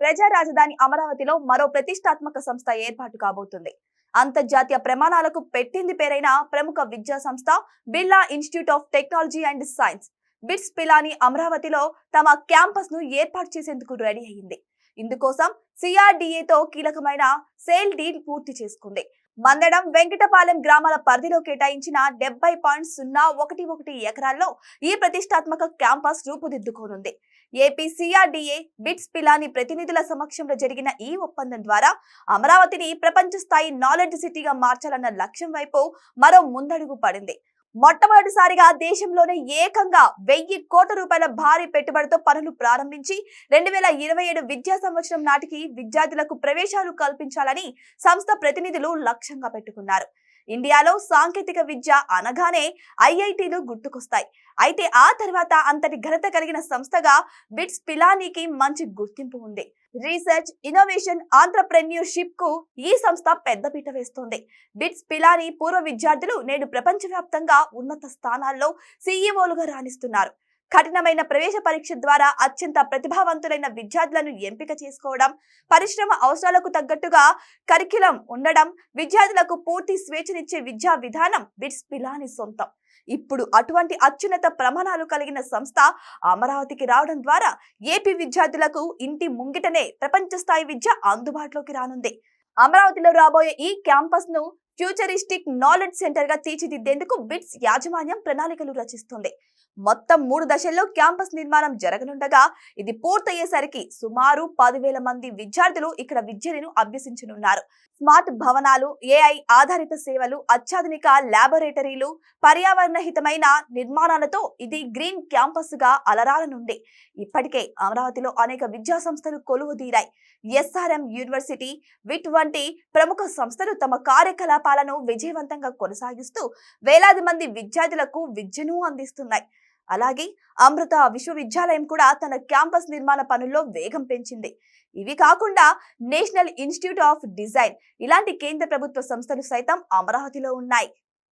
ప్రజా రాజధాని అమరావతిలో మరో ప్రతిష్టాత్మక సంస్థ ఏర్పాటు కాబోతుంది. అంతర్జాతీయ ప్రమాణాలకు పెట్టింది పేరైన ప్రముఖ విద్యా సంస్థ Birla institute of technology and science bits Pilani అమరావతిలో తమ క్యాంపస్ ను ఏర్పాటు చేసేందుకు రెడీ అయింది. ఇందుకోసం సిఆర్డీఏతో కీలకమైన సేల్ డీల్ పూర్తి చేసుకుంది. మందడం, వెంకటపాలెం గ్రామాల పరిధిలో కేటాయించిన 70.011 ఎకరాల్లో ఈ ప్రతిష్టాత్మక క్యాంపస్ రూపుదిద్దుకోనుంది. ఏపీ సిఆర్డీఏ బిట్స్ పిలాని ప్రతినిధుల సమక్షంలో జరిగిన ఈ ఒప్పందం ద్వారా అమరావతిని ప్రపంచ స్థాయి నాలెడ్జ్ సిటీగా మార్చాలన్న లక్ష్యం వైపు మరో ముందడుగు పడింది. మొట్టమొదటిసారిగా దేశంలోనే ఏకంగా 1000 కోట్ల రూపాయల భారీ పెట్టుబడితో పనులు ప్రారంభించి 2027 విద్యా సంవత్సరం నాటికి విద్యార్థులకు ప్రవేశాలు కల్పించాలని సంస్థ ప్రతినిధులు లక్ష్యంగా పెట్టుకున్నారు. ఇండియాలో సాంకేతిక విద్య అనగానే ఐఐటీలు గుర్తుకొస్తాయి. అయితే ఆ తర్వాత అంతటి ఘనత కలిగిన సంస్థగా బిట్స్ పిలానీకి మంచి గుర్తింపు ఉంది. రీసెర్చ్, ఇన్నోవేషన్, ఆంట్రప్రెన్యూర్షిప్ కు ఈ సంస్థ పెద్దపీట వేస్తోంది. బిట్స్ పిలాని పూర్వ విద్యార్థులు నేడు ప్రపంచవ్యాప్తంగా ఉన్నత స్థానాల్లో సీఈఓలుగా రాణిస్తున్నారు. కఠినమైన ప్రవేశ పరీక్ష ద్వారా అత్యంత ప్రతిభావంతులైన విద్యార్థులను ఎంపిక చేసుకోవడం, పరిశ్రమ అవసరాలకు తగ్గట్టుగా కరిక్యులం ఉండడం, విద్యార్థులకు పూర్తి స్వేచ్ఛనిచ్చే విద్యా విధానం బిట్స్ పిలాని సొంతం. ఇప్పుడు అటువంటి అత్యున్నత ప్రమాణాలు కలిగిన సంస్థ అమరావతికి రావడం ద్వారా ఏపీ విద్యార్థులకు ఇంటి ముంగిటనే ప్రపంచ స్థాయి విద్య అందుబాటులోకి రానుంది. అమరావతిలో రాబోయే ఈ క్యాంపస్ ను ఫ్యూచరిస్టిక్ నాలెడ్జ్ సెంటర్ గా తీర్చిదిద్దేందుకు బిట్స్ యాజమాన్యం ప్రణాళికలు రచిస్తుంది. మొత్తం 3 దశల్లో క్యాంపస్ నిర్మాణం జరగనుండగా ఇది పూర్తయ్యేసరికి సుమారు 10,000 మంది విద్యార్థులు ఇక్కడ విద్యను అభ్యసించనున్నారు. స్మార్ట్ భవనాలు, ఏఐ ఆధారిత సేవలు, అత్యాధునిక ల్యాబొరేటరీలు, పర్యావరణ హితమైన నిర్మాణాలతో ఇది గ్రీన్ క్యాంపస్ గా అలరాలనుంది. ఇప్పటికే అమరావతిలో అనేక విద్యా సంస్థలు కొలువుదీరాయి. ఎస్ఆర్ఎం యూనివర్సిటీ, విట్ వంటి ప్రముఖ సంస్థలు తమ కార్యకలాపాలను విజయవంతంగా కొనసాగిస్తూ వేలాది మంది విద్యార్థులకు విద్యను అందిస్తున్నాయి. అలాగే అమృత విశ్వవిద్యాలయం కూడా తన క్యాంపస్ నిర్మాణ పనుల్లో వేగం పెంచింది. ఇవి కాకుండా నేషనల్ ఇన్స్టిట్యూట్ ఆఫ్ డిజైన్ ఇలాంటి కేంద్ర ప్రభుత్వ సంస్థలు సైతం అమరావతిలో ఉన్నాయి.